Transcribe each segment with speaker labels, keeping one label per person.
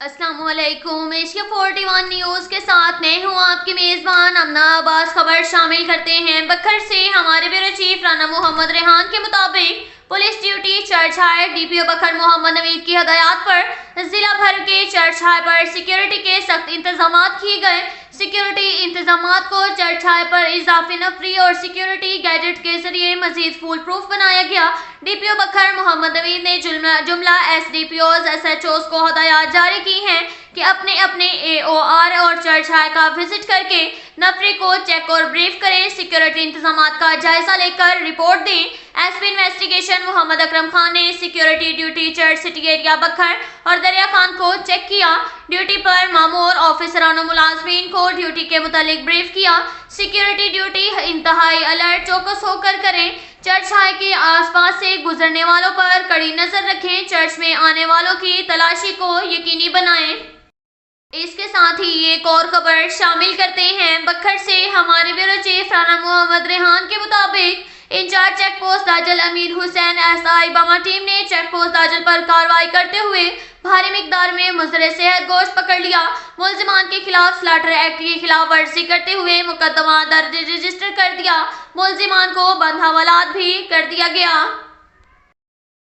Speaker 1: अस्सलाम वालेकुम। Asia 41 news के साथ मैं हूँ आपकी मेज़बान अमना अब्बास। खबर शामिल करते हैं बखर से। हमारे ब्यूरो चीफ राना मोहम्मद रेहान के मुताबिक पुलिस ड्यूटी चर्च हाट डीपीओ बखर मोहम्मद नवीद की हदायत पर जिला भर के चर्च हाट पर सिक्योरिटी के सख्त इंतजाम किए गए। सिक्योरिटी इंतजाम को चर्च हाट पर इजाफी नफरी और सिक्योरिटी गैजेट के जरिए मजीद फुल प्रूफ बनाया गया। डीपीओ बखर मोहम्मद नवीद ने जुमला एसडीपीओज एसएचओज को हदायत जारी की हैं कि अपने अपने एओआर और चर्च हाट का विजिट करके नफरी को चेक और ब्रीफ करें। सिक्योरिटी इंतजाम का जायजा लेकर रिपोर्ट दें। एसपी इन्वेस्टिगेशन मोहम्मद अकरम खान ने security duty church city area बखर और दरिया खान को चेक किया। ड्यूटी पर मामूर ऑफिसरान और मुलाजमीन को ड्यूटी के मुतालिक ब्रीफ किया। सिक्योरिटी ड्यूटी इंतहाई अलर्ट चौकस होकर करें। चर्च हाई के आसपास से गुजरने वालों पर कड़ी नजर रखें। चर्च में आने वालों की तलाशी को यकीनी बनाएं। इसके साथ ही एक और खबर शामिल करते हैं बखर से। हमारे ब्यूरो चीफ राना मोहम्मद रेहान के मुताबिक इंचार्ज चेक पोस्ट दाजल अमीर हुसैन एसआई बमा टीम ने चेक पोस्ट दाजल पर कार्रवाई करते हुए भारी मिकदार में मुजरे सेहत गोश्त पकड़ लिया। मुलजिमान के खिलाफ स्लाटर एक्ट की खिलाफ वर्जी करते हुए मुकदमा दर्ज रजिस्टर कर दिया। मुलजिमान को बंद हवालात भी कर दिया गया।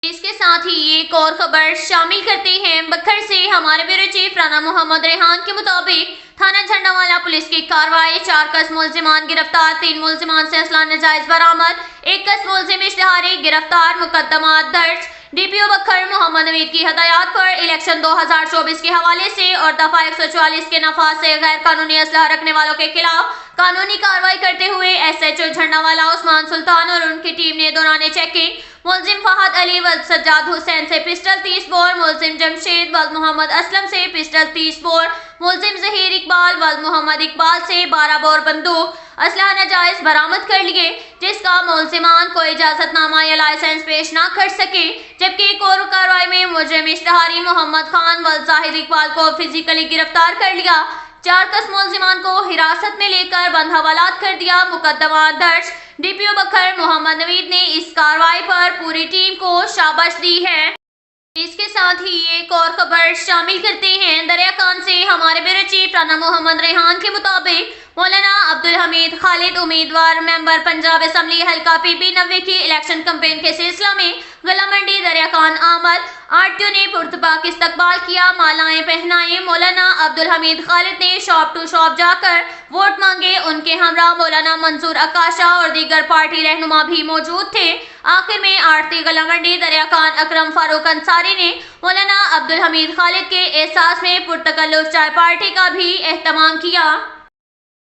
Speaker 1: इसके साथ ही एक और खबर शामिल करते हैं बखर से। हमारे ब्यूरो चीफ राना मोहम्मद रेहान के मुताबिक थाना झंडावाला पुलिस की कार्रवाई। 4 कस मुलजिमान गिरफ्तार। 3 मुलजिमान से असला नजायज बरामद। 1 कस मुलजिम इश्तिहारी गिरफ्तार। मुकदमा दर्ज। डीपीओ बखर मोहम्मद नवीद की हदायत पर इलेक्शन 2024 के हवाले से और दफा 144 के नफाज से गैर कानूनी असलहा रखने वालों के खिलाफ कानूनी कार्रवाई करते हुए एसएचओ झंडावाला उस्मान सुल्तान और उनकी टीम ने दौरान चेकिंग मुलजिम फहद अली व सज्जाद हुसैन से पिस्टल 30 बोर, मुलजिम जमशेद व मोहम्मद असलम से पिस्टल 30 बोर, मुलजिम जहीर इकबाल व मोहम्मद इकबाल से 12 बोर बंदूक असलहा नाजायज बरामद कर लिए, जिसका मुलजिमान को इजाजतनामा या लाइसेंस पेश न कर सके। जबकि एक और कार्रवाई में मुजरिम इश्तिहारी मोहम्मद खान व जाहिर इकबाल को फिजिकली गिरफ्तार कर लिया। 4 कस मुलजिमान को हिरासत में लेकर बंद हवालात कर दिया। मुकदमा दर्ज। डीपीओ बखर मोहम्मद नवीद ने इस कार्रवाई पर पूरी टीम को शाबाश दी है। इसके साथ ही एक और खबर शामिल करते हैं दरिया खान से। हमारे ब्यूरो चीफ राना मोहम्मद रेहान के मुताबिक मौलाना अब्दुल हमीद खालिद उम्मीदवार मेंबर पंजाब असम्बली हल्का पीपी 90 की इलेक्शन कैंपेन के सिलसिला में गला मंडी दरिया खान आमद। आरटीओ ने पुरतपाक इस्तकबाल किया, मालाएं पहनाई। मौलाना अब्दुल हमीद खालिद ने शॉप टू शॉप जाकर वोट मांगे। उनके हमरा मौलाना मंसूर अकाशा और दीगर पार्टी रहनुमा भी मौजूद थे। आखिर में आरती गला मंडी दरिया खान अकरम फारूक अंसारी ने मौलाना अब्दुल हमीद खालिद के एहसास में पुरतकल्लुफ चाय पार्टी का भी एहतमाम किया।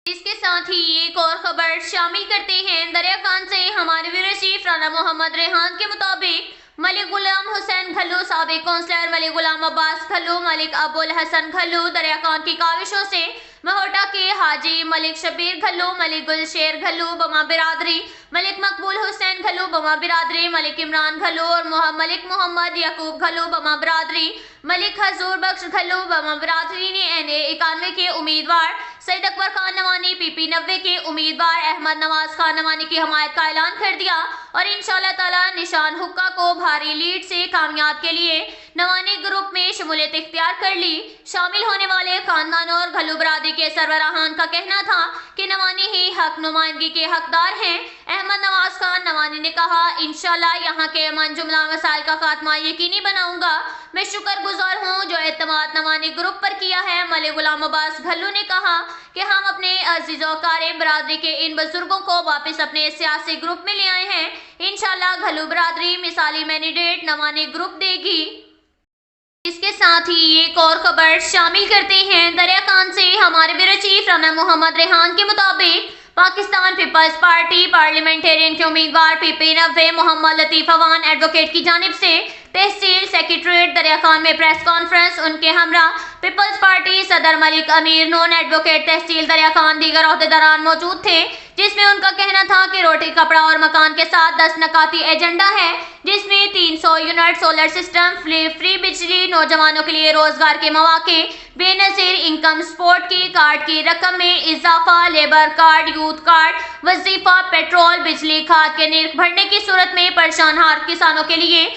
Speaker 1: इसके साथ ही एक और खबर शामिल करते हैं दरिया खान से। हमारे ब्यूरो चीफ राना मोहम्मद रेहान के मुताबिक मलिक गुलाम हुसैन घल्लू, साबिक काउंसलर मलिक गुलाम अब्बास घल्लू, मलिक अबुल हसन घल्लू दरिया खान की काविशों से महोटा के हाजी मलिक शबीर घल्लू, मलिक गुलशेर घल्लू बमा बिरादरी, मलिक मकबूल हुसैन घल्लू बमा बिरादरी, मलिक इमरान घल्लू और मलिक मोहम्मद यकूब घल्लू बमा बिरादरी, मलिक हजूर बख्श घल्लू बमा बिरादरी ने NA 91 के उम्मीदवार सईद अकबर खान नवानी, PP 90 के उम्मीदवार अहमद नवाज खान नवानी की हमायत का ऐलान कर दिया और इंशाअल्लाह ताला निशान हुक्का को भारी लीड से कामयाब के लिए नवानी ग्रुप में शमूलियत इख्तियार कर ली। शामिल होने वाले खानदानों और घल्लू बरादरी के सरबराहान का कहना था कि नवानी ही हक नुमाइंदगी के हकदार हैं। अहमद नवाज खान नवानी ने कहा, इंशाल्लाह यहाँ के अमन जुमला मसाइल का खात्मा यकीनी बनाऊंगा। मैं शुक्रगुजार हूँ जो एतमाद नवानी ग्रुप पर किया है। मलिक गुलाम अब्बास घल्लू ने कहा कि हम अपने अजीजों कारिम बरादरी के इन बुजुर्गों को वापस अपने सियासी ग्रुप में ले आए हैं। इंशाल्लाह घल्लू बरादरी मिसाली मैंडेट नवानी ग्रुप देगी। इसके साथ ही एक और खबर शामिल करते हैं दरिया खान से। हमारे ब्यूरो चीफ राना मोहम्मद रेहान के मुताबिक पाकिस्तान पीपल्स पार्टी पार्लियामेंटेरियन के उम्मीदवार PP 90 मोहम्मद लतीफ अवान एडवोकेट की जानिब से तहसील सेक्रेटरीट दरिया खान में प्रेस कॉन्फ्रेंस। उनके हमरा पीपल्स पार्टी सदर मलिक अमीर, नॉन एडवोकेट तहसील दरिया खान, दीगर अहदेदारान मौजूद थे, जिसमें उनका कहना था कि रोटी कपड़ा और मकान के साथ 10 नकाती एजेंडा है, जिसमें 300 यूनिट सोलर सिस्टम, फ्री बिजली, नौजवानों के लिए रोजगार के मौके, बेनजीर इनकम सपोर्ट की कार्ड की रकम में इजाफा, लेबर कार्ड, यूथ कार्ड, वजीफा, पेट्रोल, बिजली, खाद के निर्ख भरने की सूरत में परेशान हाल किसानों के लिए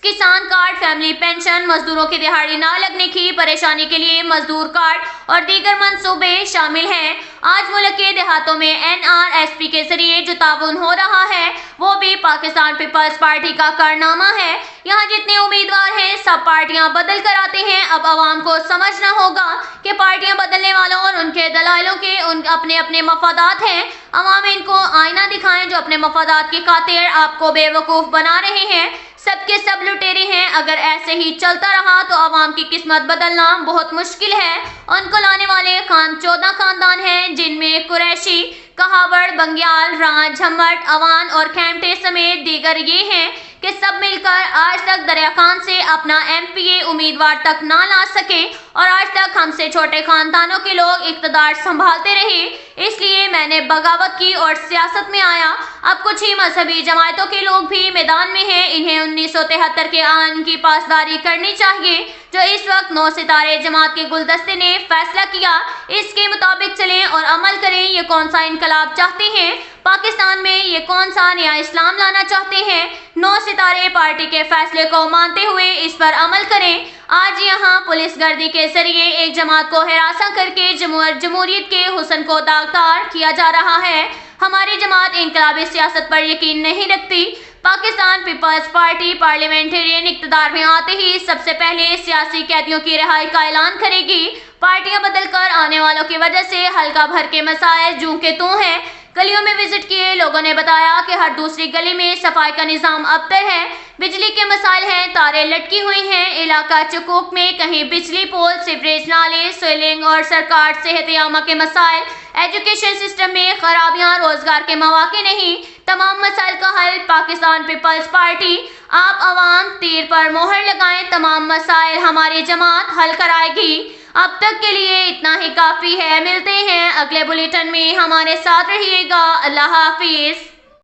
Speaker 1: किसान कार्ड, फैमिली पेंशन, मजदूरों की दिहाड़ी न लगने की परेशानी के लिए मजदूर कार्ड और दीगर मंसूबे शामिल हैं। आज मुल्क के देहातों में NRSP के जरिए जो ताउन हो रहा है वो भी पाकिस्तान पीपल्स पार्टी का कारनामा है। यहाँ जितने उम्मीदवार हैं सब पार्टियां बदल कर आते हैं। अब आवाम को समझना होगा कि पार्टियां बदलने वालों और उनके दलालों के अपने अपने मफादात हैं। आवाम इनको आईना दिखाएं जो अपने मफादात की खातिर आपको बेवकूफ़ बना रहे हैं। सबके सब लुटेरे हैं। अगर ऐसे ही चलता रहा तो आवाम की किस्मत बदलना बहुत मुश्किल है। उनको लाने वाले 14 खानदान हैं जिनमें कुरैशी, कहावड़, बंग्याल, राज, झम्मट, अवान और खेमटे समेत दीगर ये हैं कि सब मिलकर आज तक दरिया खान से अपना MPA उम्मीदवार तक ना ला सके और आज तक हमसे छोटे खानदानों के लोग इक़्तिदार संभालते रहे। इसलिए मैंने बगावत की और सियासत में आया। अब कुछ ही मजहबी जमातों के लोग भी मैदान में हैं। इन्हें 1973 के आइन की पासदारी करनी चाहिए जो इस वक्त 9 सितारे जमात के गुलदस्ते ने फैसला किया। इसके मुताबिक चलें और अमल करें। ये कौन सा इनकलाब चाहते हैं पाकिस्तान में, ये कौन सा नया इस्लाम लाना चाहते हैं? 9 सितारे पार्टी के फैसले को मानते हुए इस पर अमल करें। आज यहाँ पुलिस गर्दी के जरिए एक जमात को हिरासा करके जमहूरियत के हुस्न को दागदार किया जा रहा है। हमारी जमात इनकलाबी सियासत पर यकीन नहीं रखती। पाकिस्तान पीपल्स पार्टी पार्लियामेंटेरियन इक़्तिदार में आते ही सबसे पहले सियासी कैदियों की रिहाई का ऐलान करेगी। पार्टियां बदलकर आने वालों की वजह से हल्का भर के मसाइल जूं के तू हैं। गलियों में विजिट किए लोगों ने बताया कि हर दूसरी गली में सफाई का निज़ाम अबतर है। बिजली के मसाइल हैं, तारें लटकी हुई हैं। इलाका चकूक में कहीं बिजली पोल, सीवरेज नाले, सोइलिंग और सरकार सेहत-ए-आमा के मसाइल, एजुकेशन सिस्टम में खराबियां, रोजगार के मौके नहीं। तमाम मसाइल का हल पाकिस्तान पीपल्स पार्टी। आप अवाम तीर पर मोहर लगाएं। तमाम मसाइल हमारी जमात हल कराएगी। अब तक के लिए इतना ही काफ़ी है। मिलते हैं अगले बुलेटिन में। हमारे साथ रहिएगा। अल्लाह हाफिज़।